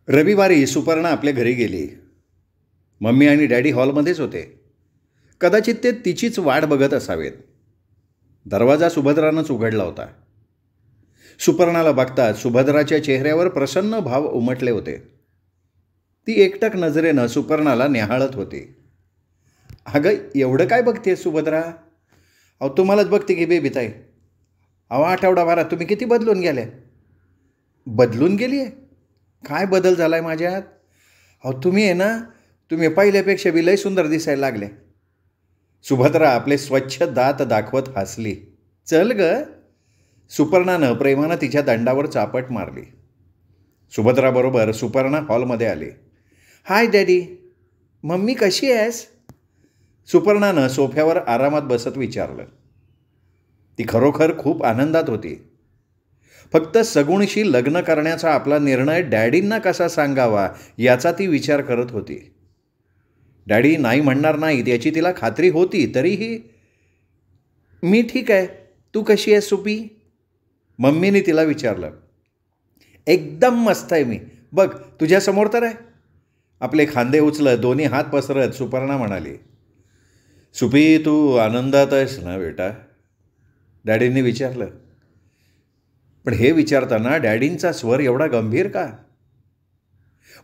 रविवारी सुपर्णा आपल्या घरी गेली. मम्मी आणि डॅडी हॉलमध्येच होते. कदाचित ते तिचीच वाट बघत असावेत. दरवाजा सुभद्रानंच उघडला होता. सुपर्णाला बघताच सुभद्राच्या चेहऱ्यावर प्रसन्न भाव उमटले होते. ती एकटक नजरेनं सुपर्णाला न्याहाळत होती. अगं, एवढं काय बघते सुभद्रा? अहो, तुम्हालाच बघते की बेबीताई. अहो, आठवडाभरात तुम्ही किती बदलून गेले. बदलून गेली आहे? काय बदल झाला आहे माझ्यात? अहो, तुम्ही आहे ना, तुम्ही पहिल्यापेक्षा बी लय सुंदर दिसायला लागले. सुभद्रा आपले स्वच्छ दात दाखवत हसली. चल ग. सुपर्णानं प्रेमानं तिच्या दंडावर चापट मारली. सुभद्राबरोबर सुपर्णा हॉलमध्ये आली. हाय डॅडी. मम्मी कशी आहेस? सुपर्णानं सोफ्यावर आरामात बसत विचारलं. ती खरोखर खूप आनंदात होती. फक्त सगुणशी लग्न करण्याचा आपला निर्णय डॅडींना कसा सांगावा याचा ती विचार करत होती. डॅडी नाही म्हणणार नाहीत याची तिला खात्री होती. तरीही मी ठीक आहे. तू कशी आहेस सुपी? मम्मीने तिला विचारलं. एकदम मस्त आहे मी. बघ, तुझ्यासमोर तर आहे. आपले खांदे उचलत दोन्ही हात पसरत सुपर्णा म्हणाली. सुपी, तू आनंदात आहेस ना बेटा? डॅडींनी विचारलं. पण हे विचारताना डॅडींचा स्वर एवढा गंभीर का?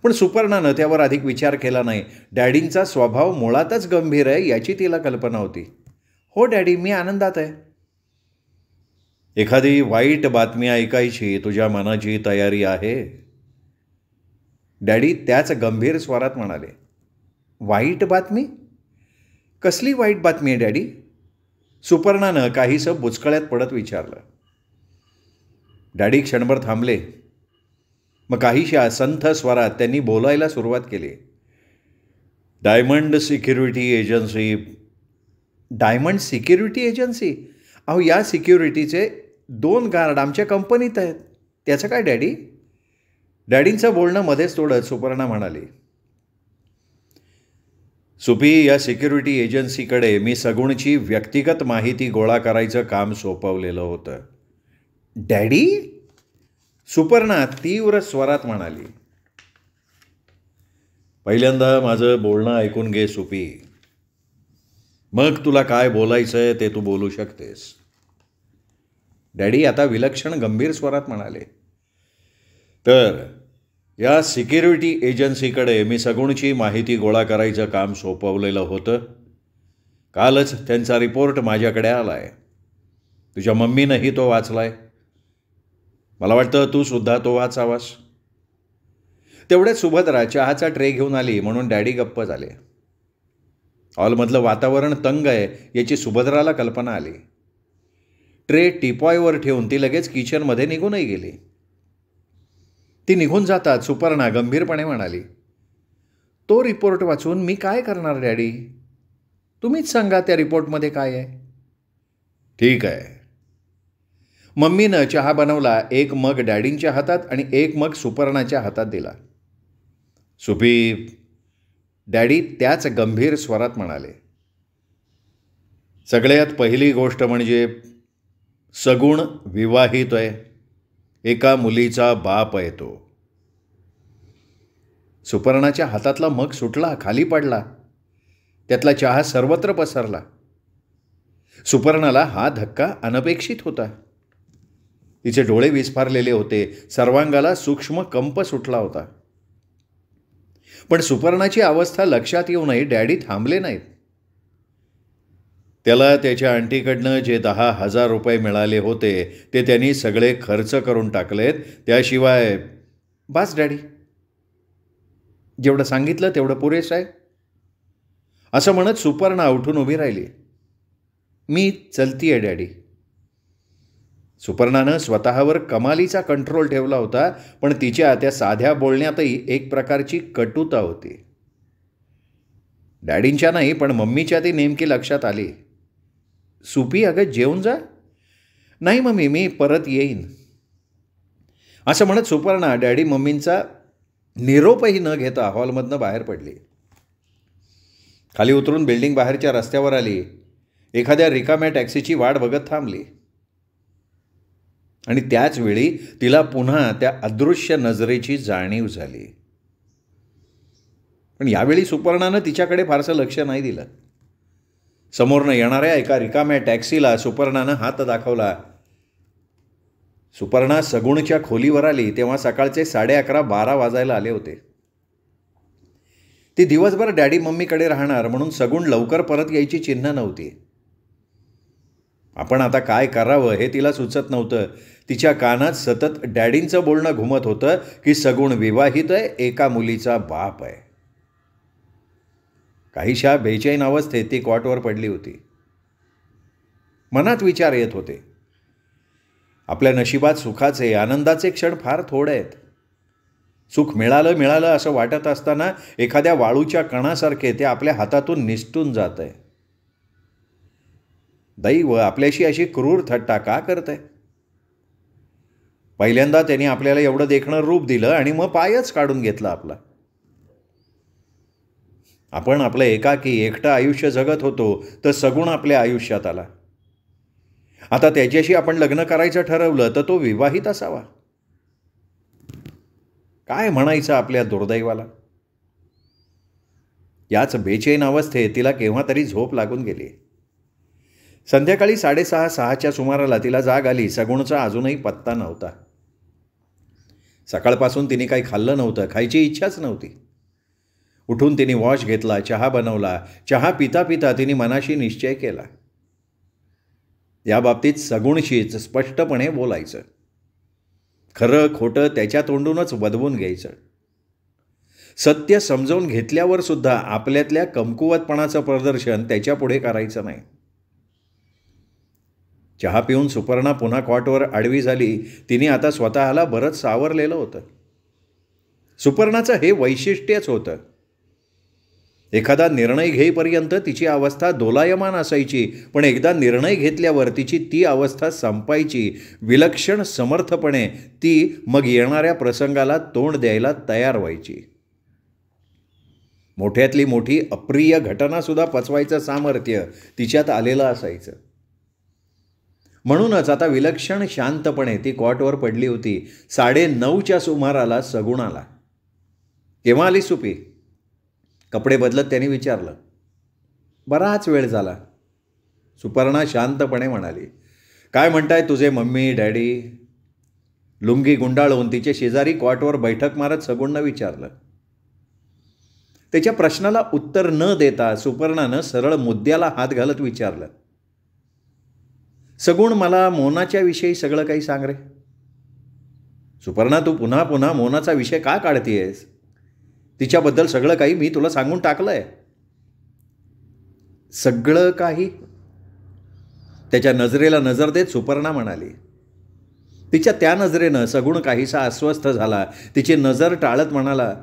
पण सुपर्णानं त्यावर अधिक विचार केला नाही. डॅडींचा स्वभाव मुळातच गंभीर आहे याची तिला कल्पना होती. हो डॅडी, मी आनंदात आहे. एखादी वाईट बातमी ऐकायची तुझ्या मनाची तयारी आहे? डॅडी त्याच गंभीर स्वरात म्हणाले. वाईट बातमी? कसली वाईट बातमी आहे डॅडी? सुपर्णानं काहीसं बुचकळ्यात पडत विचारलं. डॅडी क्षणभर थांबले. मग काहीशा संथ स्वरात त्यांनी बोलायला सुरुवात केली. Diamond security agency. Diamond security agency? अहो, या सिक्युरिटीचे 2 गार्ड आमच्या कंपनीत आहेत. त्याचं काय डॅडी? डॅडींचं बोलणं मध्येच तोडत सुपर्णा म्हणाली. सुपी, या सिक्युरिटी एजन्सीकडे मी सगुणची व्यक्तिगत माहिती गोळा करायचं काम सोपवलेलं होतं. डॅडी? सुपर्णा तीव्र स्वरात म्हणाली. पहिल्यांदा माझं बोलणं ऐकून घे सुपी. मग तुला काय बोलायचं आहे ते तू बोलू शकतेस. डॅडी आता विलक्षण गंभीर स्वरात म्हणाले. तर या सिक्युरिटी एजन्सीकडे मी सगुणची माहिती गोळा करायचं काम सोपवलेलं होतं. कालच त्यांचा रिपोर्ट माझ्याकडे आला आहे. तुझ्या मम्मीनंही तो वाचला आहे. मला वाटतं तू सुद्धा तो वाचावास. तेवढ्यात सुभद्रा चहाचा ट्रे घेऊन आली म्हणून डॅडी गप्प झाले. हॉलमधलं वातावरण तंग आहे याची सुभद्राला कल्पना आली. ट्रे टिपॉयवर ठेवून ती लगेच किचनमध्ये निघूनही गेली. ती निघून जातात सुपर्णा गंभीरपणे म्हणाली. तो रिपोर्ट वाचून मी काय करणार डॅडी? तुम्हीच सांगा त्या रिपोर्टमध्ये काय आहे. ठीक आहे. मम्मीनं चहा बनवला. 1 मग डॅडींच्या हातात आणि 1 मग सुपर्णाच्या हातात दिला. सुपी, डॅडी त्याच गंभीर स्वरात म्हणाले. सगळ्यात पहिली गोष्ट म्हणजे सगुण विवाहित आहे. एका मुलीचा बाप आहे तो. सुपर्णाच्या हातातला मग सुटला, खाली पडला. त्यातला चहा सर्वत्र पसरला. सुपर्णाला हा धक्का अनपेक्षित होता. तिचे डोळे विस्फारलेले होते. सर्वांगाला सूक्ष्म कंप सुटला होता. पण सुपर्णाची अवस्था लक्षात येऊ नये डॅडी थांबले नाहीत. त्याला त्याच्या आंटीकडनं जे 10,000 रुपये मिळाले होते ते त्यांनी सगळे खर्च करून टाकलेत. त्याशिवाय बास डॅडी, जेवढं सांगितलं तेवढं पुरेसं आहे. असं म्हणत सुपर्णा उठून उभी राहिली. मी चलती आहे डॅडी. सुपर्णानं स्वतःवर कमालीचा कंट्रोल ठेवला होता. पण तिच्या त्या साध्या बोलण्यातही एक प्रकारची कटुता होती. डॅडींच्या नाही पण मम्मीच्या ती नेमकी लक्षात आली. सुपी, अगं जेवून जा. नाही मम्मी, मी परत येईन. असं म्हणत सुपर्णा डॅडी मम्मींचा निरोपही न घेता हॉलमधनं बाहेर पडली. खाली उतरून बिल्डिंग बाहेरच्या रस्त्यावर आली. एखाद्या रिकाम्या टॅक्सीची वाट बघत थांबली. आणि त्याच वेळी तिला पुन्हा त्या अदृश्य नजरेची जाणीव झाली. पण यावेळी सुपर्णानं तिच्याकडे फारसं लक्ष नाही दिलं. समोरनं येणाऱ्या एका रिकाम्या टॅक्सीला सुपर्णानं हात दाखवला. सुपर्णा सगुणच्या खोलीवर आली तेव्हा सकाळचे 11:30-12 वाजायला आले होते. ती दिवसभर डॅडी मम्मीकडे राहणार म्हणून सगुण लवकर परत यायची चिन्ह नव्हती. आपण आता काय करावं हे तिला सुचत नव्हतं. तिच्या कानात सतत डॅडींचं बोलणं घुमत होतं की सगुण विवाहित आहे, एका मुलीचा बाप आहे. काहीशा बेचैन अवस्थेत ती कॉटवर पडली होती. मनात विचार येत होते, आपल्या नशिबात सुखाचे आनंदाचे क्षण फार थोडे आहेत. सुख मिळालं असं वाटत असताना एखाद्या वाळूच्या कणासारखे ते आपल्या हातातून निसटून जात आहे. दैव आपल्याशी अशी क्रूर थट्टा का करतंय? पहिल्यांदा त्यांनी आपल्याला एवढं देखणं रूप दिलं आणि मग पायच काढून घेतला आपला. आपण आपलं एकाकी एकटं आयुष्य जगत होतो तर सगुण आपल्या आयुष्यात आला. आता त्याच्याशी आपण लग्न करायचं ठरवलं तर तो विवाहित असावा. काय म्हणायचं आपल्या दुर्दैवाला? याच बेचैन अवस्थेत तिला केव्हा तरी झोप लागून गेली. संध्याकाळी 6:30-6च्या सुमाराला तिला जाग आली. सगुणचा अजूनही पत्ता नव्हता. सकाळपासून तिने काही खाल्लं नव्हतं, खायची इच्छाच नव्हती. उठून तिने वॉश घेतला, चहा बनवला. चहा पिता पिता तिने मनाशी निश्चय केला, या बाबतीत सगुणशीच स्पष्टपणे बोलायचं. खरं खोटं त्याच्या तोंडूनच वदवून घ्यायचं. सत्य समजावून घेतल्यावर सुद्धा आपल्यातल्या कमकुवतपणाचं प्रदर्शन त्याच्यापुढे करायचं नाही. चहा पिऊन सुपर्णा पुन्हा कॉटवर आडवी झाली. तिने आता स्वतःला बरंच सावरलेलं होतं. सुपर्णाचं हे वैशिष्ट्यच होतं. एखादा निर्णय घेईपर्यंत तिची अवस्था दोलायमान असायची, पण एकदा निर्णय घेतल्यावर तिची ती अवस्था संपायची. विलक्षण समर्थपणे ती मग येणाऱ्या प्रसंगाला तोंड द्यायला तयार व्हायची. मोठ्यातली मोठी अप्रिय घटनासुद्धा पचवायचं सामर्थ्य तिच्यात आलेलं असायचं. म्हणूनच आता विलक्षण शांतपणे ती कॉटवर पडली होती. 9:30च्या सुमाराला सगुण आला. केव्हा आली सुपी? कपडे बदलत त्यांनी विचारलं. बराच वेळ झाला, सुपर्णा शांतपणे म्हणाली. काय म्हणताय तुझे मम्मी डॅडी? लुंगी गुंडाळून तिचे शेजारी कॉटवर बैठक मारत सगुणनं विचारलं. त्याच्या प्रश्नाला उत्तर न देता सुपर्णानं सरळ मुद्द्याला हात घालत विचारलं. सगुण, मला मोनाच्या विषयी सगळं काही सांग रे. सुपर्णा, तू पुन्हा पुन्हा मोनाचा विषय का काढतेयस? तिच्याबद्दल सगळं काही मी तुला सांगून टाकलंय. सगळं काही? त्याच्या नजरेला नजर देत सुपर्णा म्हणाली. तिच्या त्या नजरेनं सगुण काहीसा अस्वस्थ झाला. तिची नजर टाळत म्हणाला,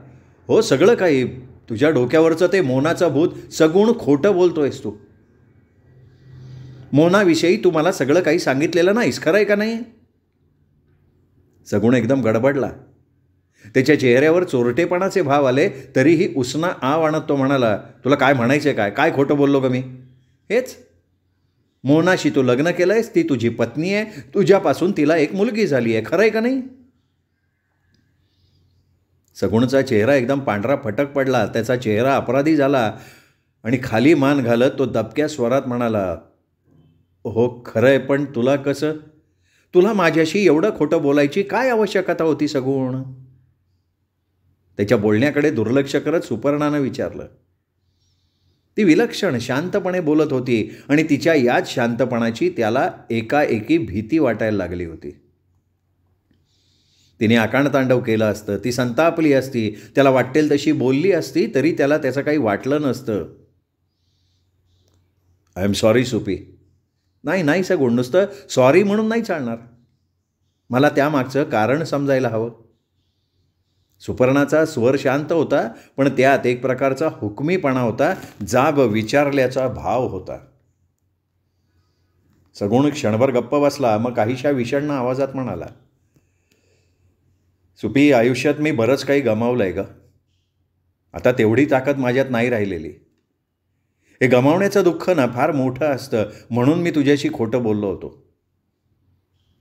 हो सगळं काही. तुझ्या डोक्यावरचं ते मोनाचं भूत. सगुण, खोटं बोलतोयस तू. मोनाविषयी तू मला सगळं काही सांगितलेलं नाहीस, खरं आहे का नाही? सगुण एकदम गडबडला. त्याच्या चेहऱ्यावर चोरटेपणाचे भाव आले. तरीही उसना आव आणत तो म्हणाला, तुला काय म्हणायचे? काय खोटं बोललो ग मी? हेच, मोनाशी तू लग्न केलंयस, ती तुझी पत्नी आहे, तुझ्यापासून तिला एक मुलगी झाली आहे, खरं आहे का नाही? सगुणचा चेहरा एकदम पांढरा फटक पडला. त्याचा चेहरा अपराधी झाला आणि खाली मान घालत तो दबक्या स्वरात म्हणाला, हो खरं आहे, पण तुला कसं? तुला माझ्याशी एवढं खोटं बोलायची काय आवश्यकता होती सगुण? त्याच्या बोलण्याकडे दुर्लक्ष करत सुपर्णानं विचारलं. ती विलक्षण शांतपणे बोलत होती आणि तिच्या याच शांतपणाची त्याला एकाएकी भीती वाटायला लागली होती. तिने आकांडतांडव केलं असतं, ती संतापली असती, त्याला वाटेल तशी बोलली असती, तरी त्याला त्याचं काही वाटलं नसतं. I am sorry soupy. नाही सगुण, नुसतं सॉरी म्हणून नाही चालणार. मला त्यामागचं कारण समजायला हवं. सुपर्णाचा स्वर शांत होता, पण त्यात एक प्रकारचा हुकमीपणा होता, जाब विचारल्याचा भाव होता. सगुण क्षणभर गप्प बसला. मग काहीशा विषण्ण आवाजात म्हणाला, सुपी, आयुष्यात मी बरंच काही गमावलं आहे ग. आता तेवढी ताकद माझ्यात नाही राहिलेली. हे गमावण्याचं दुःख ना फार मोठं असतं, म्हणून मी तुझ्याशी खोटं बोललो होतो.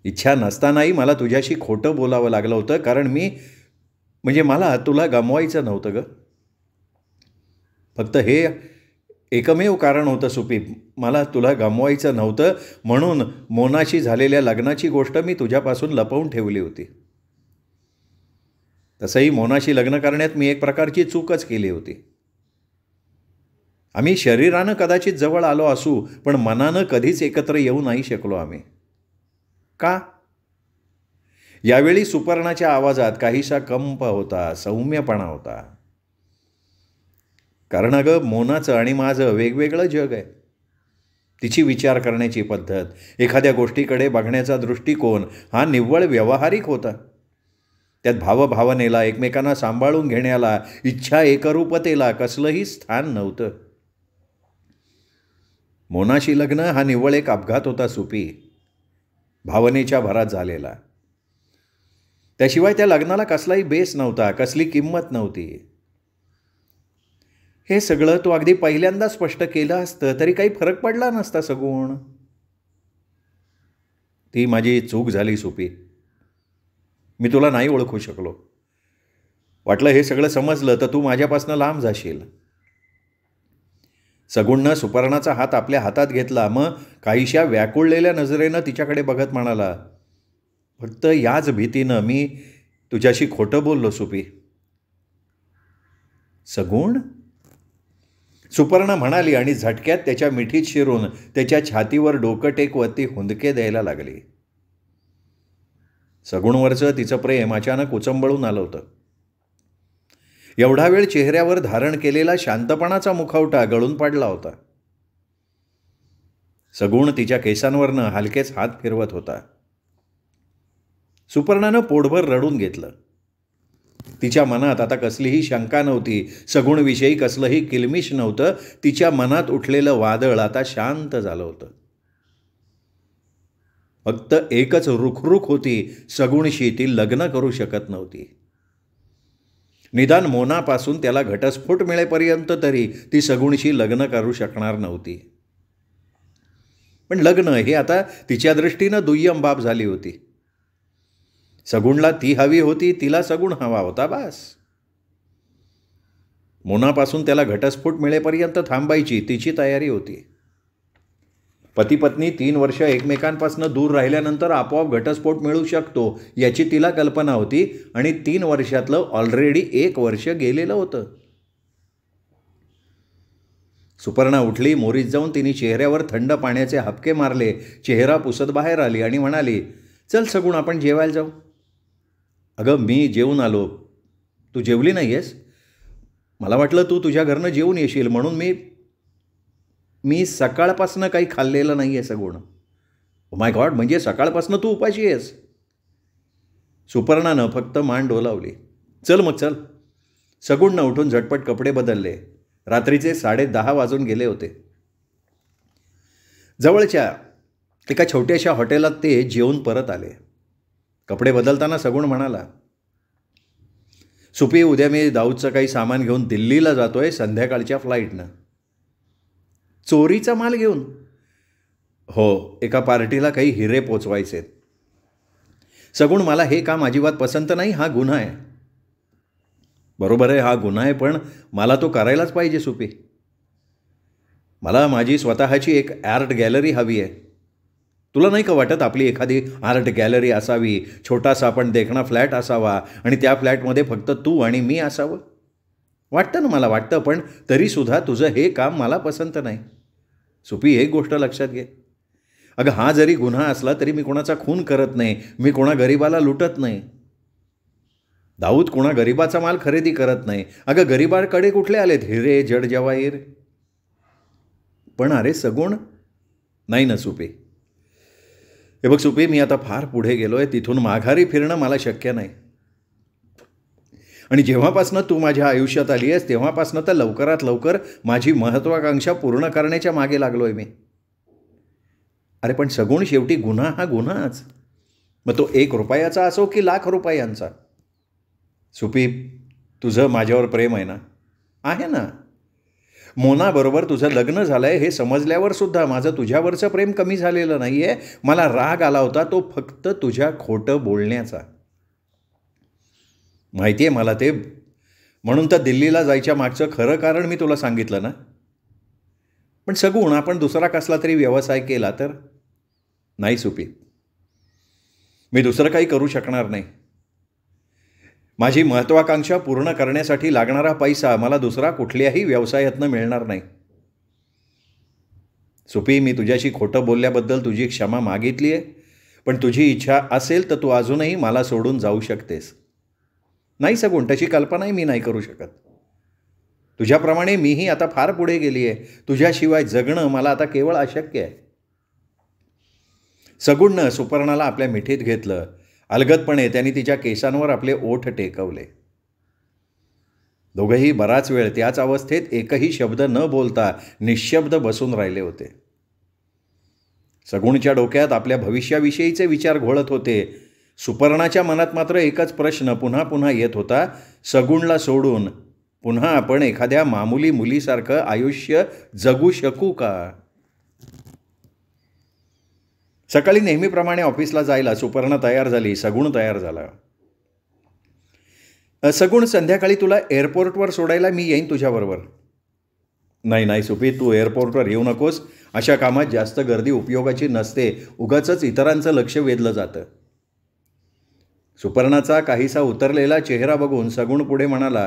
इच्छा नसतानाही मला तुझ्याशी खोटं बोलावं लागलं होतं, कारण मला तुला गमवायचं नव्हतं ग. फक्त हे एकमेव कारण होतं सुपी, मला तुला गमवायचं नव्हतं म्हणून मोनाशी झालेल्या लग्नाची गोष्ट मी तुझ्यापासून लपवून ठेवली होती. तसंही मोनाशी लग्न करण्यात मी एक प्रकारची चूकच केली होती. आम्ही शरीरानं कदाचित जवळ आलो असू, पण मनानं कधीच एकत्र येऊ नाही शकलो आम्ही. का? यावेळी सुपर्णाच्या आवाजात काहीसा कंप होता, सौम्यपणा होता. कारण अगं मोनाचं आणि माझं वेगवेगळं जग आहे. तिची विचार करण्याची पद्धत, एखाद्या गोष्टीकडे बघण्याचा दृष्टिकोन हा निव्वळ व्यावहारिक होता. त्यात भावभावनेला, एकमेकांना सांभाळून घेण्याला, इच्छा एकरूपतेला कसलंही स्थान नव्हतं. मोनाशी लग्न हा निव्वळ एक अपघात होता सुपी, भावनेच्या भरात झालेला. त्याशिवाय त्या लग्नाला कसलाही बेस नव्हता, कसली किंमत नव्हती. हे सगळं तू अगदी पहिल्यांदा स्पष्ट केलं असतं तरी काही फरक पडला नसता सगुण. ती माझी चूक झाली सुपी. मी तुला नाही ओळखू शकलो. वाटलं हे सगळं समजलं तर तू माझ्यापासून लांब जाशील. सगुणनं सुपर्णाचा हात आपल्या हातात घेतला. मग काहीशा व्याकुळलेल्या नजरेनं तिच्याकडे बघत म्हणाला, फक्त याच भीतीनं मी तुझ्याशी खोटं बोललो सुपी. सगुण? सुपर्णा म्हणाली आणि झटक्यात त्याच्या मिठीत शिरून त्याच्या छातीवर डोकं टेकवत ती हुंदके द्यायला लागली. सगुणवरचं तिचं प्रेम अचानक उचंबळून आलं होतं. एवढा वेळ चेहऱ्यावर धारण केलेला शांतपणाचा मुखवटा गळून पडला होता. सगुण तिच्या केसांवरनं हलकेच हात फिरवत होता. सुपर्णानं पोटभर रडून घेतलं. तिच्या मनात आता कसलीही शंका नव्हती. सगुणविषयी कसलंही किलमिश नव्हतं. तिच्या मनात उठलेलं वादळ आता शांत झालं होतं. फक्त एकच रुखरुख होती, सगुणशी ती लग्न करू शकत नव्हती. निदान मोनापासून त्याला घटस्फोट मिळेपर्यंत तरी ती सगुणशी लग्न करू शकणार नव्हती. पण लग्न हे आता तिच्या दृष्टीनं दुय्यम बाब झाली होती. सगुणला ती हवी होती, तिला सगुण हवा होता, बास. मोनापासून त्याला घटस्फोट मिळेपर्यंत थांबायची तिची तयारी होती. पती पत्नी 3 वर्ष एकमेकांपासून दूर राहिल्यानंतर आपोआप घटस्फोट मिळू शकतो याची तिला कल्पना होती आणि 3 वर्षातलं ऑलरेडी 1 वर्ष गेलेलं होतं. सुपर्णा उठली. मोरीत जाऊन तिने चेहऱ्यावर थंड पाण्याचे हपके मारले. चेहरा पुसत बाहेर आली आणि म्हणाली, चल सगुण, आपण जेवायला जाऊ. अगं मी जेवून आलो. तू जेवली नाही आहेस? मला वाटलं तू तुझ्या घरनं जेवून येशील म्हणून मी सकाळपासनं काही खाल्लेलं नाही आहे सगुण. ओ माय गॉड, म्हणजे सकाळपासनं तू उपाशी आहेस? सुपर्णानं फक्त मान डोलावली. चल मग चल. सगुणनं उठून झटपट कपडे बदलले. रात्रीचे 10:30 वाजून गेले होते. जवळच्या एका छोट्याशा हॉटेलात ते जेवून परत आले. कपडे बदलताना सगुण म्हणाला, सुपी, उद्या मी दाऊदचं काही सामान घेऊन दिल्लीला जातोय संध्याकाळच्या फ्लाईटनं. चोरीचा माल घेऊन? हो, एका पार्टीला काही हिरे पोचवायचे. सगुण, मला हे काम अजिबात पसंत नाही. हा गुन्हा आहे. बरोबर आहे, हा गुन्हा आहे, पण मला तो करायलाच पाहिजे सुपी. मला माझी स्वतःची एक आर्ट गॅलरी हवी आहे. तुला नाही का वाटत आपली एखादी आर्ट गॅलरी असावी, छोटासा पण देखणा फ्लॅट असावा आणि त्या फ्लॅटमध्ये फक्त तू आणि मी असावं? वाटतं ना, मला वाटतं, पण तरीसुद्धा तुझं हे काम मला पसंत नाही. सुपी, एक गोष्ट लक्षात घे. अगं हा जरी गुन्हा असला तरी मी कोणाचा खून करत नाही, मी कोणा गरीबाला लुटत नाही. दाऊद कोणा गरीबाचा माल खरेदी करत नाही. अगं गरीबाकडे कुठले आलेत हिरे जड जवाहीर? पण अरे सगुण, नाही ना सुपी. हे बघ सुपी, मी आता फार पुढे गेलो आहे. तिथून माघारी फिरणं मला शक्य नाही. आणि जेव्हापासनं तू माझ्या आयुष्यात आली आहेस तेव्हापासनं तर लवकरात लवकर माझी महत्त्वाकांक्षा पूर्ण करण्याच्या मागे लागलो आहे मी. अरे पण सगुण, शेवटी गुन्हा हा गुन्हाच. मग तो 1 रुपयाचा असो की लाख रुपयांचा. सुपी, तुझं माझ्यावर प्रेम आहे ना? आहे ना. मोनाबरोबर तुझं लग्न झालं आहे हे समजल्यावर सुद्धा माझं तुझ्यावरचं प्रेम कमी झालेलं नाही आहे. मला राग आला होता तो फक्त तुझ्या खोटं बोलण्याचा. माहिती आहे मला ते, म्हणून तर दिल्लीला जायच्या मागचं खरं कारण मी तुला सांगितलं ना. पण सगुण आपण दुसरा कसला तरी व्यवसाय केला तर? नाही सुपी, मी दुसरं काही करू शकणार नाही. माझी महत्त्वाकांक्षा पूर्ण करण्यासाठी लागणारा पैसा मला दुसरा कुठल्याही व्यवसायातनं मिळणार नाही. सुपी, मी तुझ्याशी खोटं बोलल्याबद्दल तुझी क्षमा मागितली आहे, पण तुझी इच्छा असेल तर तू अजूनही मला सोडून जाऊ शकतेस. नाही सगुण, तशी कल्पनाही मी नाही करू शकत. तुझ्याप्रमाणे मीही आता फार पुढे गेली आहे. तुझ्याशिवाय जगणं मला आता केवळ अशक्य आहे. सगुणनं सुपर्णाला आपल्या मिठीत घेतलं. अलगदपणे त्यांनी तिच्या केसांवर आपले ओठ टेकवले. दोघंही बराच वेळ त्याच अवस्थेत एकही शब्द न बोलता निःशब्द बसून राहिले होते. सगुणच्या डोक्यात आपल्या भविष्याविषयीचे विचार घोळत होते. सुपर्णाच्या मनात मात्र एकच प्रश्न पुन्हा पुन्हा येत होता, सगुणला सोडून पुन्हा आपण एखाद्या मामूली मुलीसारखं आयुष्य जगू शकू का? सकाळी नेहमीप्रमाणे ऑफिसला जायला सुपर्ण तयार झाली. सगुण तयार झाला. सगुण, संध्याकाळी तुला एअरपोर्टवर सोडायला मी येईन तुझ्याबरोबर. नाही नाही सुपी, तू एअरपोर्टवर येऊ नकोस. अशा कामात जास्त गर्दी उपयोगाची नसते. उगाचच इतरांचं लक्ष वेधलं जातं. सुपर्णाचा काहीसा उतरलेला चेहरा बघून सगुण पुढे म्हणाला,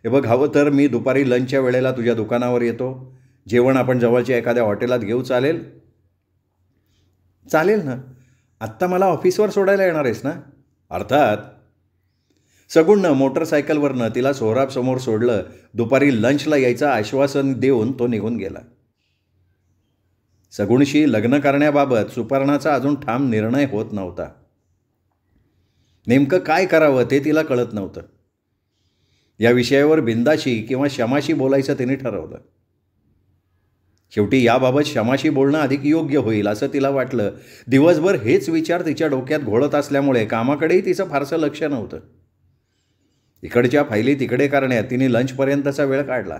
हे बघ, हवं तर मी दुपारी लंचच्या वेळेला तुझ्या दुकानावर येतो. जेवण आपण जवळच्या एखाद्या हॉटेलात घेऊ, चालेल? चालेल ना. आत्ता मला ऑफिसवर सोडायला येणार आहेस ना? अर्थात. सगुणनं मोटरसायकलवरनं तिला सोहराबसमोर सोडलं. दुपारी लंचला यायचं आश्वासन देऊन तो निघून गेला. सगुणशी लग्न करण्याबाबत सुपर्णाचा अजून ठाम निर्णय होत नव्हता. नेमकं काय करावं ते तिला कळत नव्हतं. या विषयावर बिंदाशी किंवा शमाशी बोलायचं तिने ठरवलं. शेवटी याबाबत शमाशी बोलणं अधिक योग्य होईल असं तिला वाटलं. दिवसभर हेच विचार तिच्या डोक्यात घोळत असल्यामुळे कामाकडेही तिचं फारसं लक्ष नव्हतं. इकडच्या फायली तिकडे करण्यात तिने लंचपर्यंतचा वेळ काढला.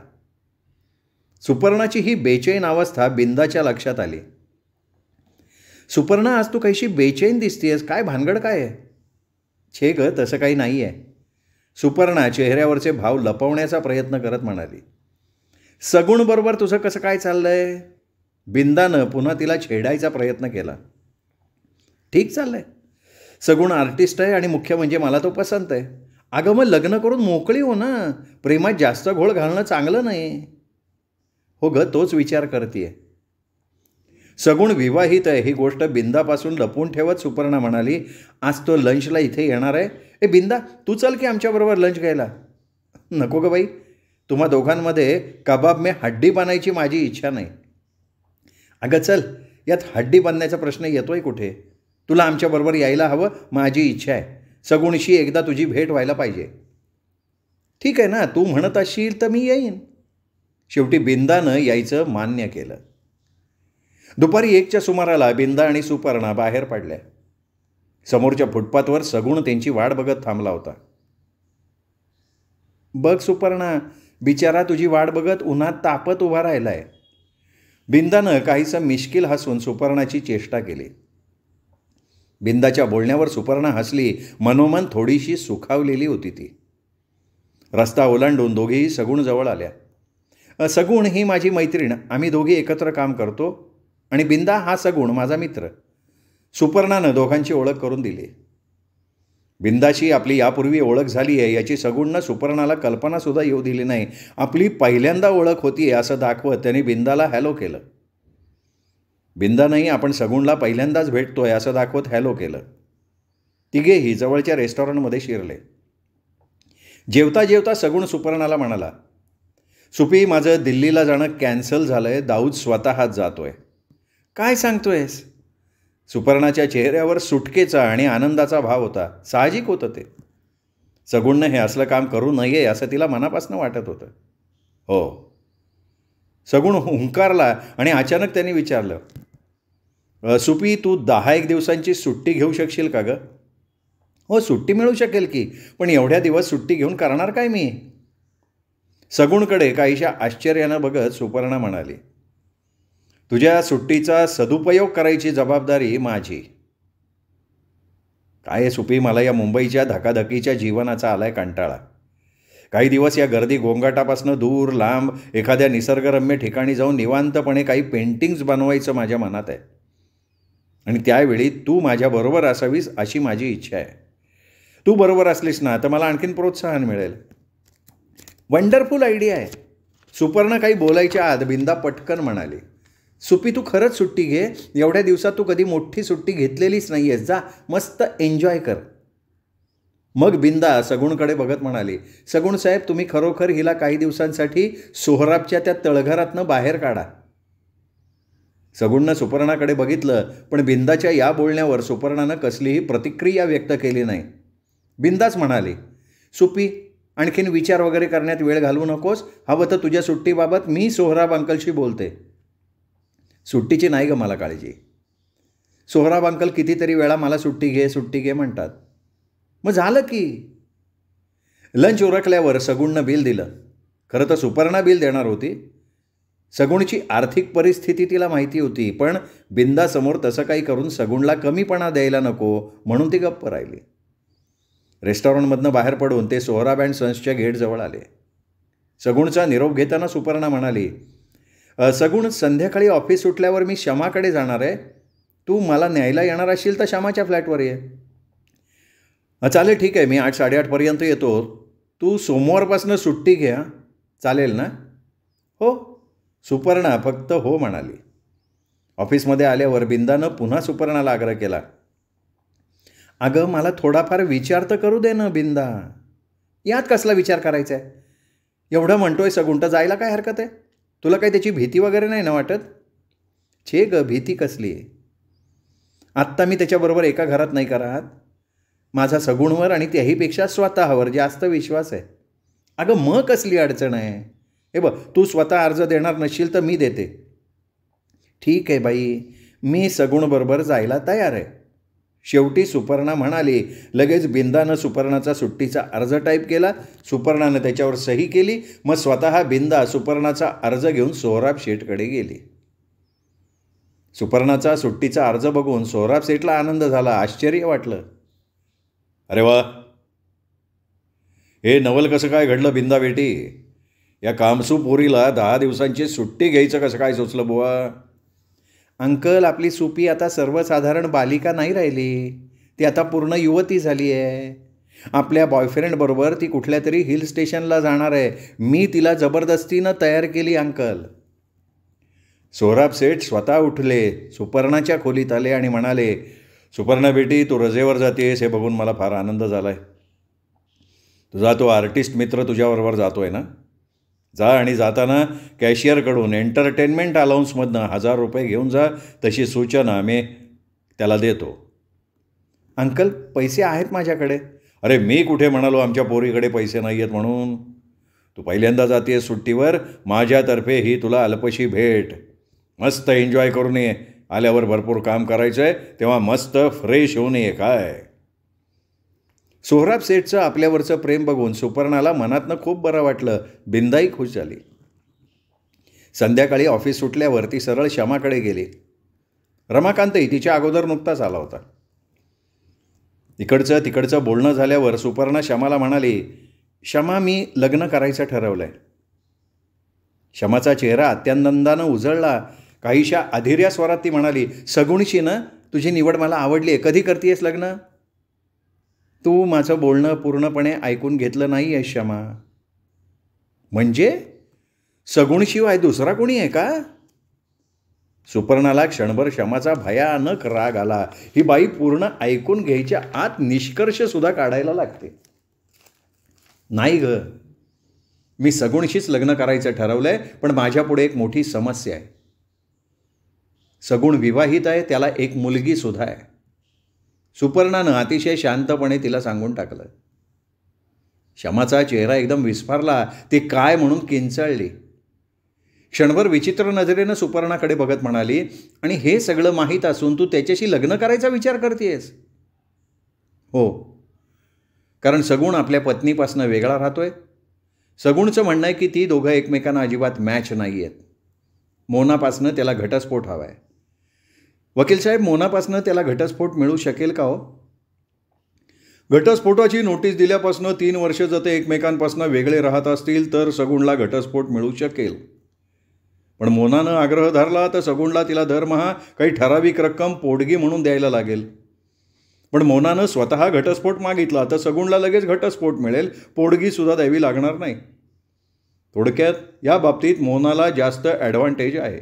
सुपर्णाची ही बेचैन अवस्था बिंदाच्या लक्षात आली. सुपर्णा, आज तू काहीशी बेचैन दिसतेस. काय भानगड काय आहे? छे ग, तसं काही नाही आहे. सुपर्णा चेहऱ्यावरचे भाव लपवण्याचा प्रयत्न करत म्हणाली. सगुणबरोबर तुझं कसं काय चाललंय? बिंदानं पुन्हा तिला छेडायचा प्रयत्न केला. ठीक चाललंय. सगुण आर्टिस्ट आहे आणि मुख्य म्हणजे मला तो पसंत आहे. अगं मग लग्न करून मोकळी हो ना. प्रेमात जास्त घोळ घालणं चांगलं नाही. हो ग, तोच विचार करतीये. सगुण विवाहित आहे ही गोष्ट बिंदापासून लपवून ठेवत सुपर्णा म्हणाली, आज तो लंचला इथे येणार आहे. ए बिंदा, तू चल की आमच्याबरोबर लंच घ्यायला. नको ग बाई, तुम्हा दोघांमध्ये कबाब में हड्डी बनायची माझी इच्छा नाही. अगं चल, यात हड्डी बांधण्याचा प्रश्न येतोय कुठे? तुला आमच्याबरोबर यायला हवं, माझी इच्छा आहे. सगुणशी एकदा तुझी भेट व्हायला पाहिजे. ठीक आहे ना, तू म्हणत असशील तर मी येईन. शेवटी बिंदानं यायचं मान्य केलं. दुपारी 1च्या सुमाराला बिंदा आणि सुपर्णा बाहेर पडल्या. समोरच्या फुटपाथवर सगुण त्यांची वाट बघत थांबला होता. बघ सुपर्णा, बिचारा तुझी वाट बघत उन्हात तापत उभा राहिलाय. बिंदानं काहीसं मिश्किल हसून सुपर्णाची चेष्टा केली. बिंदाच्या बोलण्यावर सुपर्णा हसली. मनोमन थोडीशी सुखावलेली होती ती. रस्ता ओलांडून दोघेही सगुणजवळ आल्या. सगुण ही माझी मैत्रीण, आम्ही दोघे एकत्र काम करतो, आणि बिंदा हा सगुण माझा मित्र. सुपर्णानं दोघांची ओळख करून दिली. बिंदाशी आपली यापूर्वी ओळख झाली आहे याची सगुणनं सुपर्णाला कल्पनासुद्धा येऊ दिली नाही. आपली पहिल्यांदा ओळख होती असं दाखवत त्यांनी बिंदाला हॅलो केलं. बिंदानंही आपण सगुणला पहिल्यांदाच भेटतोय असं दाखवत हॅलो केलं. तिघेही जवळच्या रेस्टॉरंटमध्ये शिरले. जेवता जेवता सगुण सुपर्णाला म्हणाला, सुपी, माझं दिल्लीला जाणं कॅन्सल झालं आहे. दाऊद स्वतःच जातोय. काय सांगतोयस? सुपर्णाच्या चेहऱ्यावर सुटकेचा आणि आनंदाचा भाव होता. साहजिक होतं ते. सगुणनं हे असलं काम करू नये असं तिला मनापासून वाटत होतं. हो. सगुण हुंकारला आणि अचानक त्यांनी विचारलं, सुपी, तू 10-1 दिवसांची सुट्टी घेऊ शकशील का गं? हो, सुट्टी मिळू शकेल की, पण एवढ्या दिवस सुट्टी घेऊन करणार काय मी? सगुणकडे काहीशा आश्चर्यानं बघत सुपर्णा म्हणाली, तुझ्या सुट्टीचा सदुपयोग करायची जबाबदारी माझी. काय सुपी, मला या मुंबईच्या धकाधकीच्या जीवनाचा आलाय कंटाळा. काही दिवस या गर्दी गोंगाटापासून दूर लांब एखाद्या निसर्गरम्य ठिकाणी जाऊन निवांतपणे काही पेंटिंग्स बनवायचं माझ्या मनात आहे. आणि त्यावेळी तू माझ्याबरोबर असावीस अशी माझी इच्छा आहे. तू बरोबर असलीस ना तर मला आणखीन प्रोत्साहन मिळेल. वंडरफुल आयडिया आहे. सुपर्णा काही बोलायच्या आत बिंदा पटकन म्हणाली, सुपी तू खरंच सुट्टी घे. एवढ्या दिवसात तू कधी मोठी सुट्टी घेतलेलीच नाही आहेस. जा मस्त एन्जॉय कर. मग बिंदा सगुणकडे बघत म्हणाली, सगुण साहेब तुम्ही खरोखर हिला काही दिवसांसाठी सोहराबच्या त्या तळघरातनं बाहेर काढा. सगुणनं सुपर्णाकडे बघितलं, पण बिंदाच्या या बोलण्यावर सुपर्णानं कसलीही प्रतिक्रिया व्यक्त केली नाही. बिंदाच म्हणाली, सुपी आणखीन विचार वगैरे करण्यात वेळ घालवू नकोस. हवं तर तुझ्या सुट्टीबाबत मी सोहराब अंकलशी बोलते. सुट्टीची नाही ग मला काळजी. सोहराब अंकल कितीतरी वेळा मला सुट्टी घे म्हणतात. मग झालं की. लंच उरकल्यावर सगुणनं बिल दिलं. खरं तर सुपर्णा बिल देणार होती. सगुणची आर्थिक परिस्थिती तिला माहिती होती, पण बिंदासमोर तसं काही करून सगुणला कमीपणा द्यायला नको म्हणून ती गप्प राहिली. रेस्टॉरंटमधनं बाहेर पडून ते सोहराब अँड सन्सच्या गेटजवळ आले. सगुणचा निरोप घेताना सुपर्णा म्हणाली, सगुण संध्याकाळी ऑफिस सुटल्यावर मी शमाकडे जाणार आहे. तू मला न्यायला येणार असशील तर शमाच्या फ्लॅटवर ये. चालेल ठीक आहे, मी 8-8:30 येतो. तू सोमवारपासून सुट्टी घे. चालेल ना? हो. सुपर्णा फक्त हो म्हणाली. ऑफिसमध्ये आल्यावर बिंदानं पुन्हा सुपर्णाला आग्रह केला, अगं मला थोडाफार विचार तर करू दे ना बिंदा. यात कसला विचार करायचा आहे? एवढं म्हणतोय सगुण तर जायला काय हरकत आहे? तुला काही त्याची भीती वगैरे नाही ना वाटत? छे ग, भीती कसली आहे? आत्ता मी त्याच्याबरोबर एका घरात नाही का राहत. माझा सगुणवर आणि त्याहीपेक्षा स्वतःवर जास्त विश्वास आहे. अगं मग कसली अडचण आहे? हे बघ, तू स्वतः अर्ज देणार नसशील तर मी देते. ठीक आहे बाई, मी सगुणबरोबर जायला तयार आहे. शेवटी सुपर्णा म्हणाली. लगेच बिंदानं सुपर्णाचा सुट्टीचा अर्ज टाईप केला. सुपर्णानं त्याच्यावर सही केली. मग स्वतः बिंदा सुपर्णाचा अर्ज घेऊन सोहराब शेठकडे गेली. सुपर्णाचा सुट्टीचा अर्ज बघून सोहराब शेठला आनंद झाला, आश्चर्य वाटलं. अरे वा, हे नवल कसं काय घडलं बिंदा बेटी? या कामसू पोरीला 10 दिवसांची सुट्टी घ्यायचं कसं काय सुचलं बुवा? अंकल, आपली सुपी आता सर्वसाधारण बालिका नाही राहिली. ती आता पूर्ण युवती झाली आहे. आपल्या बॉयफ्रेंडबरोबर ती कुठल्या तरी हिल स्टेशनला जाणार आहे. मी तिला जबरदस्तीनं तयार केली अंकल. सोहराब सेठ स्वतः उठले, सुपर्णाच्या खोलीत आले आणि म्हणाले, सुपर्णा बेटी तू रजेवर जातेस हे बघून मला फार आनंद झाला आहे. तुझा तो आर्टिस्ट मित्र तुझ्याबरोबर जातो आहे ना? जा आणि जाताना कॅशियरकडून एंटरटेनमेंट अलाउन्समधनं 1000 रुपये घेऊन जा. तशी सूचना मी त्याला देतो. अंकल, पैसे आहेत माझ्याकडे. अरे मी कुठे म्हणालो आमच्या पोरीकडे पैसे नाही आहेत म्हणून. तू पहिल्यांदा जातेस सुट्टीवर, माझ्यातर्फे ही तुला अल्पशी भेट. मस्त एन्जॉय करून ये. आल्यावर भरपूर काम करायचं आहे, तेव्हा मस्त फ्रेश होऊन ये. काय? सोहराब सेठचं आपल्यावरचं प्रेम बघून सुपर्णाला मनातनं खूप बरं वाटलं. बिंदाई खुश झाली. संध्याकाळी ऑफिस सुटल्यावर ती सरळ शमाकडे गेली. रमाकांतही तिच्या अगोदर नुकताच आला होता. इकडचं तिकडचं बोलणं झाल्यावर सुपर्णा शमाला म्हणाली, शमा मी लग्न करायचं ठरवलं आहे. शमाचा चेहरा अत्यानंदानं उजळला. काहीशा अधीर्या स्वरात ती म्हणाली, सगुणशी ना? तुझी निवड मला आवडली आहे. कधी करतेयस लग्न? तू माझं बोलणं पूर्णपणे ऐकून घेतलं नाही आहेस शमा. म्हणजे सगुणशिवाय दुसरा कोणी आहे का? सुपर्णाला क्षणभर शमाचा भयानक राग आला. ही बाई पूर्ण ऐकून घ्यायच्या आत निष्कर्षसुद्धा काढायला लागते. नाही ग, मी सगुणशीच लग्न करायचं ठरवलं आहे, पण माझ्यापुढे एक मोठी समस्या आहे. सगुण विवाहित आहे, त्याला एक मुलगीसुद्धा आहे. सुपर्णानं अतिशय शांतपणे तिला सांगून टाकलं. शमाचा चेहरा एकदम विस्फारला. ती काय म्हणून किंचाळली. क्षणभर विचित्र नजरेनं सुपर्णाकडे बघत म्हणाली, आणि हे सगळं माहीत असून तू त्याच्याशी लग्न करायचा विचार करतेस? हो, कारण सगुण आपल्या पत्नीपासून वेगळा राहतोय. सगुणचं म्हणणं आहे की ती दोघं एकमेकांना अजिबात मॅच नाही आहेत. मोनापासनं त्याला घटस्फोट हवा आहे. वकील साहेब, मोनापासनं त्याला घटस्फोट मिळू शकेल का हो? घटस्फोटाची नोटीस दिल्यापासून 3 वर्ष जर ते एकमेकांपासून वेगळे राहत असतील तर सगुणला घटस्फोट मिळू शकेल. पण मोनानं आग्रह धरला तर सगुणला तिला दरमहा काही ठराविक रक्कम पोटगी म्हणून द्यायला लागेल. पण मोनानं स्वतः घटस्फोट मागितला तर सगुणला लगेच घटस्फोट मिळेल, पोटगीसुद्धा द्यावी लागणार नाही. थोडक्यात या बाबतीत मोनाला जास्त ॲडव्हान्टेज आहे.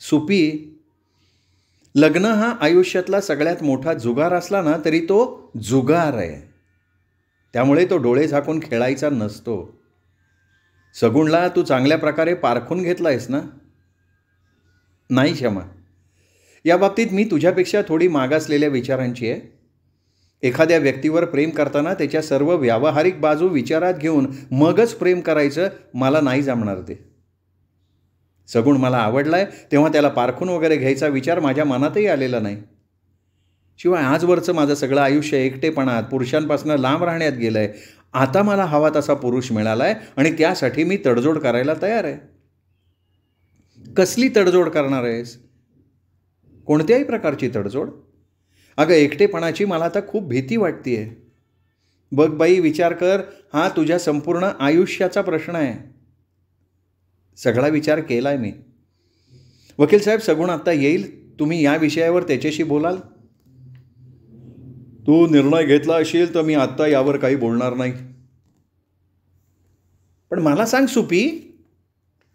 सुपी, लग्न हा आयुष्यातला सगळ्यात मोठा जुगार असला ना तरी तो जुगार आहे. त्यामुळे तो डोळे झाकून खेळायचा नसतो. सगुणला तू चांगल्या प्रकारे पारखून घेतला आहेस ना? नाही क्षमा, या बाबतीत मी तुझ्यापेक्षा थोडी मागासलेल्या विचारांची आहे. एखाद्या व्यक्तीवर प्रेम करताना त्याच्या सर्व व्यावहारिक बाजू विचारात घेऊन मगच प्रेम करायचं मला नाही जमणार ते. सगुण मला आवडलाय तेव्हा त्याला पारखून वगैरे घ्यायचा विचार माझ्या मनातही आलेला नाही. शिवाय आजवरचं माझं सगळं आयुष्य एकटेपणात, पुरुषांपासून लांब राहण्यात गेलं आहे. आता मला हवा तसा पुरुष मिळाला आहे आणि त्यासाठी मी तडजोड करायला तयार आहे. कसली तडजोड करणार आहेस? कोणत्याही प्रकारची तडजोड? अगं, एकटेपणाची मला आता खूप भीती वाटते. बघ बाई, विचार कर, हा तुझ्या संपूर्ण आयुष्याचा प्रश्न आहे. सगळा विचार केला आहे मी. वकील साहेब, सगुण आत्ता येईल, तुम्ही या विषयावर त्याच्याशी बोलाल? तू निर्णय घेतला असेल तर मी आत्ता यावर काही बोलणार नाही. पण मला सांग सुपी,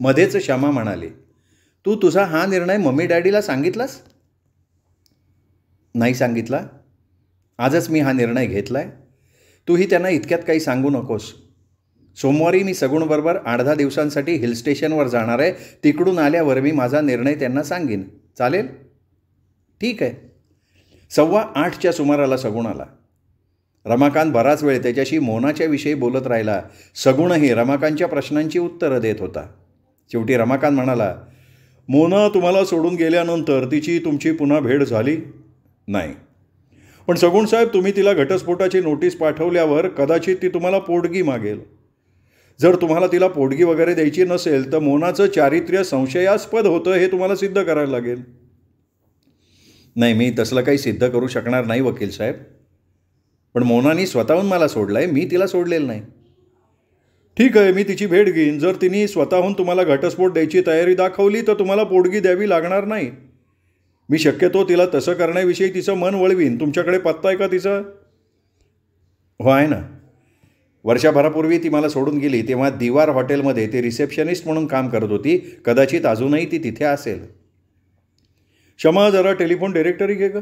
मध्येच क्षमा म्हणाली, तू तुझा हा निर्णय मम्मी डॅडीला सांगितलास? नाही सांगितला. आजच मी हा निर्णय घेतला आहे. तूही त्यांना इतक्यात काही सांगू नकोस. सोमवारी मी सगुणबरोबर 8-10 दिवसांसाठी हिल स्टेशनवर जाणार आहे. तिकडून आल्यावर मी माझा निर्णय त्यांना सांगेन. चालेल? ठीक आहे. 7:15च्या सुमाराला सगुण आला. रमाकांत बराच वेळ त्याच्याशी मोनाच्या विषयी बोलत राहिला. सगुणही रमाकांतच्या प्रश्नांची उत्तरं देत होता. शेवटी रमाकांत म्हणाला, मोना तुम्हाला सोडून गेल्यानंतर तिची तुमची पुन्हा भेट झाली? नाही. पण सगुण साहेब, तुम्ही तिला घटस्फोटाची नोटीस पाठवल्यावर कदाचित ती तुम्हाला पोटगी मागेल. जर तुम्हाला तिला पोटगी वगैरे द्यायची नसेल तर मोनाचं चारित्र्य संशयास्पद होतं हे तुम्हाला सिद्ध करायला लागेल. नाही, मी तसलं काही सिद्ध करू शकणार नाही वकील साहेब. पण मोनानी स्वतःहून मला सोडलं आहे, मी तिला सोडलेलं नाही. ठीक आहे, मी तिची भेट घेईन. जर तिने स्वतःहून तुम्हाला घटस्फोट द्यायची तयारी दाखवली तर तुम्हाला पोटगी द्यावी लागणार नाही. मी शक्यतो तिला तसं करण्याविषयी तिचं मन वळवीन. तुमच्याकडे पत्ता आहे का तिचा? हो, आहे ना. वर्षभरापूर्वी ती मला सोडून गेली तेव्हा दिवार हॉटेलमध्ये ती रिसेप्शनिस्ट म्हणून काम करत होती. कदाचित अजूनही ती तिथे असेल. क्षमा, जरा टेलिफोन डिरेक्टरी घे ग.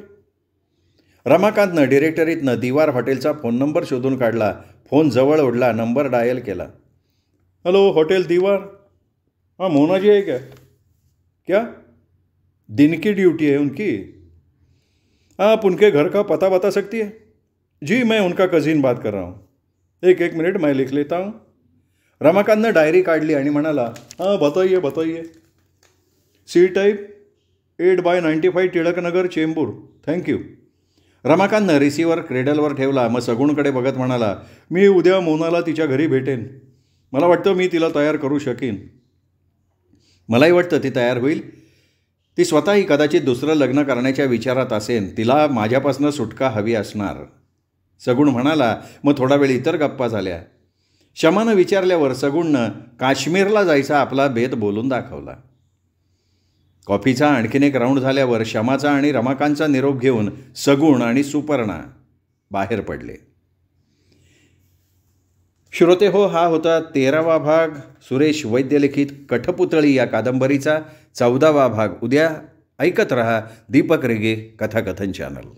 रमाकांतनं डिरेक्टरीतनं दिवार हॉटेलचा फोन नंबर शोधून काढला. फोन जवळ ओढला, नंबर डायल केला. हॅलो, हॉटेल दीवार? हाँ, मोना जी है क्या? क्या? दिन की ड्यूटी है उनकी? आप उनके घर का पता बता सकती है? जी, मैं उनका कज़िन बात कर रहा हूँ. एक मिनट, मैं लिख लेता हूँ. रमाकांतनं डायरी काढली आणि म्हणाला, हाँ बताइए बताइए. C type 8/95 Tilak Nagar, Chembur. Thank you. रमाकांतनं receiver क्रेडलवर ठेवला. मग सगुणकडे बघत म्हणाला, मी उद्या मोनाला तिच्या घरी भेटेन. मला वाटतं मी तिला तयार करू शकीन. मलाही वाटतं ती तयार होईल. ती स्वतःही कदाचित दुसरं लग्न करण्याच्या विचारात असेल. तिला माझ्यापासून सुटका हवी असणार. सगुण म्हणाला. मग थोडा वेळ इतर गप्पा झाल्या. शमानं विचारल्यावर सगुणनं काश्मीरला जायचा आपला बेत बोलून दाखवला. कॉफीचा आणखीन एक राऊंड झाल्यावर शमाचा आणि रमाकांतचा निरोप घेऊन सगुण आणि सुपर्णा बाहेर पडले. श्रोते हो, हा होता 13वा भाग सुरेश वैद्य लिखित कठपुतळी या कादंबरीचा. 14वा भाग उद्या. ऐकत रहा दीपक रेगे कथाकथन चॅनल.